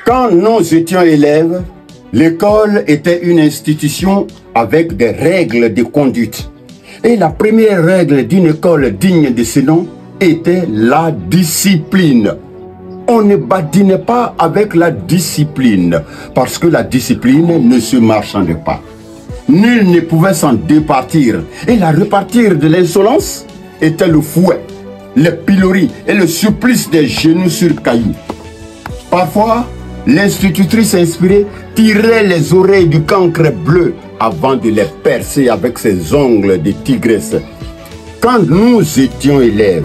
Quand nous étions élèves, l'école était une institution avec des règles de conduite. Et la première règle d'une école digne de ce nom était la discipline. On ne badinait pas avec la discipline, parce que la discipline ne se marchande pas. Nul ne pouvait s'en départir. Et la repartir de l'insolence était le fouet, le pilori et le supplice des genoux sur cailloux. Parfois, l'institutrice inspirée tirait les oreilles du cancre bleu avant de les percer avec ses ongles de tigresse. Quand nous étions élèves,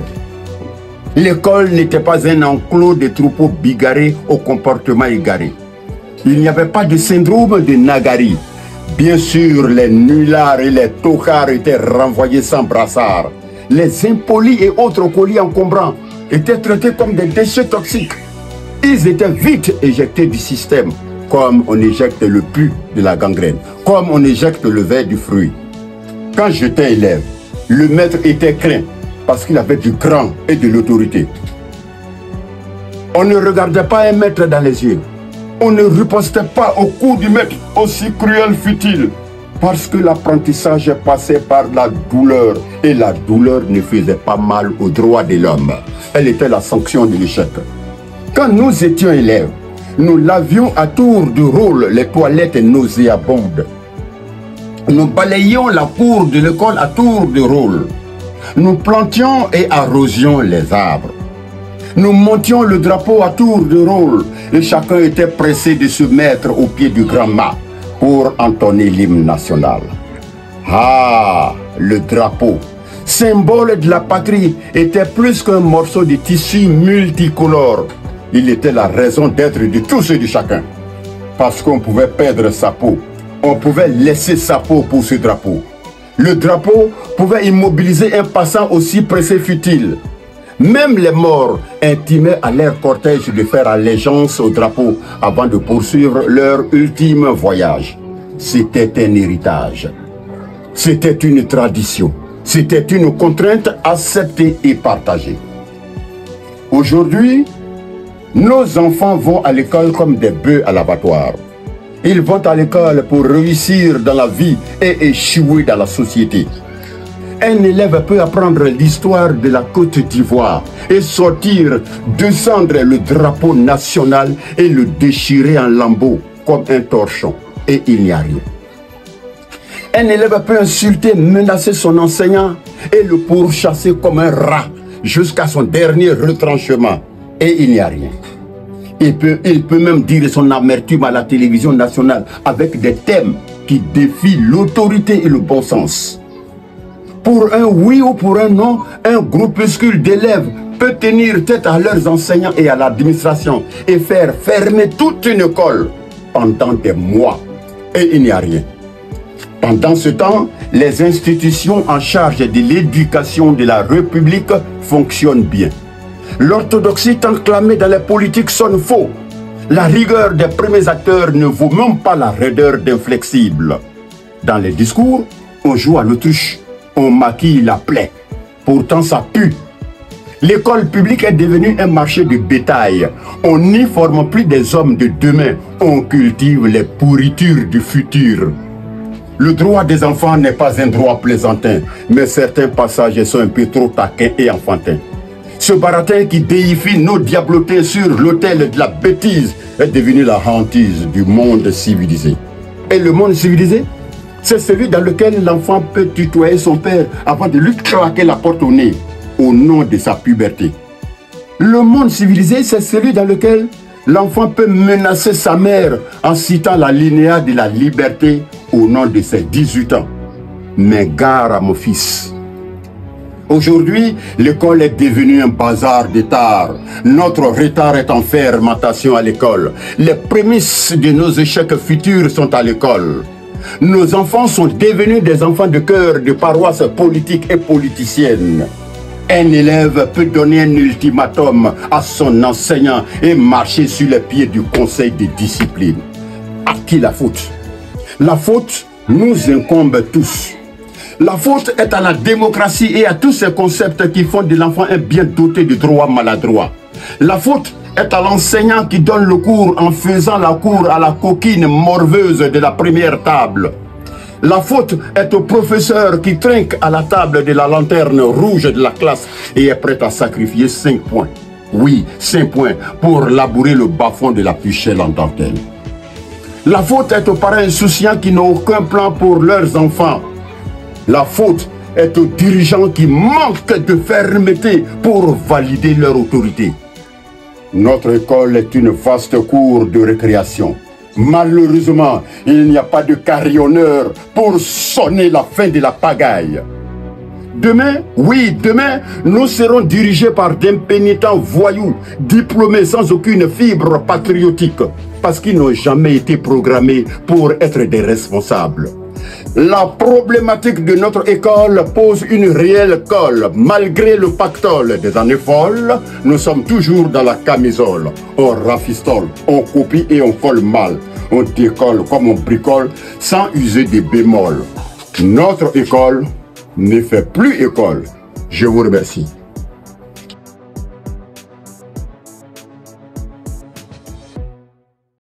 l'école n'était pas un enclos de troupeaux bigarrés au comportement égaré. Il n'y avait pas de syndrome de Nagari. Bien sûr, les nullards et les tocards étaient renvoyés sans brassard. Les impolis et autres colis encombrants étaient traités comme des déchets toxiques. Ils étaient vite éjectés du système, comme on éjecte le pus de la gangrène, comme on éjecte le verre du fruit. Quand j'étais élève, le maître était craint parce qu'il avait du cran et de l'autorité. On ne regardait pas un maître dans les yeux. On ne ripostait pas au coup du maître, aussi cruel fut-il, parce que l'apprentissage passait par la douleur, et la douleur ne faisait pas mal aux droits de l'homme. Elle était la sanction de l'échec. Quand nous étions élèves, nous lavions à tour de rôle les toilettes nauséabondes. Nous balayions la cour de l'école à tour de rôle. Nous plantions et arrosions les arbres. Nous montions le drapeau à tour de rôle et chacun était pressé de se mettre au pied du grand mât pour entonner l'hymne national. Ah, le drapeau, symbole de la patrie, était plus qu'un morceau de tissu multicolore. Il était la raison d'être de tous et de chacun. Parce qu'on pouvait perdre sa peau, on pouvait laisser sa peau pour ce drapeau. Le drapeau pouvait immobiliser un passant aussi pressé fut-il. Même les morts intimaient à leur cortège de faire allégeance au drapeau avant de poursuivre leur ultime voyage. C'était un héritage. C'était une tradition. C'était une contrainte acceptée et partagée. Aujourd'hui, nos enfants vont à l'école comme des bœufs à l'abattoir. Ils vont à l'école pour réussir dans la vie et échouer dans la société. Un élève peut apprendre l'histoire de la Côte d'Ivoire et sortir, descendre le drapeau national et le déchirer en lambeaux comme un torchon. Et il n'y a rien. Un élève peut insulter, menacer son enseignant et le pourchasser comme un rat jusqu'à son dernier retranchement. Et il n'y a rien. Il peut même dire son amertume à la télévision nationale avec des thèmes qui défient l'autorité et le bon sens. Pour un oui ou pour un non, un groupuscule d'élèves peut tenir tête à leurs enseignants et à l'administration et faire fermer toute une école pendant des mois. Et il n'y a rien. Pendant ce temps, les institutions en charge de l'éducation de la République fonctionnent bien. L'orthodoxie tant clamée dans les politiques sonne faux. La rigueur des premiers acteurs ne vaut même pas la raideur d'inflexibles. Dans les discours, on joue à l'autruche. On maquille la plaie. Pourtant, ça pue. L'école publique est devenue un marché de bétail. On n'y forme plus des hommes de demain. On cultive les pourritures du futur. Le droit des enfants n'est pas un droit plaisantin, mais certains passages sont un peu trop taquins et enfantins. Ce baratin qui déifie nos diablotés sur l'autel de la bêtise est devenu la hantise du monde civilisé. Et le monde civilisé, c'est celui dans lequel l'enfant peut tutoyer son père avant de lui claquer la porte au nez, au nom de sa puberté. Le monde civilisé, c'est celui dans lequel l'enfant peut menacer sa mère en citant la linéa de la liberté au nom de ses 18 ans. Mais gare à mon fils. Aujourd'hui, l'école est devenue un bazar de tard. Notre retard est en fermentation à l'école. Les prémices de nos échecs futurs sont à l'école. Nos enfants sont devenus des enfants de cœur de paroisse politique et politicienne. Un élève peut donner un ultimatum à son enseignant et marcher sur les pieds du conseil de discipline. À qui la faute? La faute nous incombe tous. La faute est à la démocratie et à tous ces concepts qui font de l'enfant un bien doté de droits maladroits. La faute est à l'enseignant qui donne le cours en faisant la cour à la coquine morveuse de la première table. La faute est au professeur qui trinque à la table de la lanterne rouge de la classe et est prêt à sacrifier 5 points. Oui, 5 points pour labourer le bas-fond de la puchelle en dentelle. La faute est aux parents insouciants qui n'ont aucun plan pour leurs enfants. La faute est aux dirigeants qui manquent de fermeté pour valider leur autorité. Notre école est une vaste cour de récréation. Malheureusement, il n'y a pas de carillonneur pour sonner la fin de la pagaille. Demain, oui, demain, nous serons dirigés par d'impénitents voyous, diplômés sans aucune fibre patriotique, parce qu'ils n'ont jamais été programmés pour être des responsables. La problématique de notre école pose une réelle colle. Malgré le pactole des années folles, nous sommes toujours dans la camisole. On rafistole, on copie et on colle mal. On décolle comme on bricole sans user des bémols. Notre école ne fait plus école. Je vous remercie.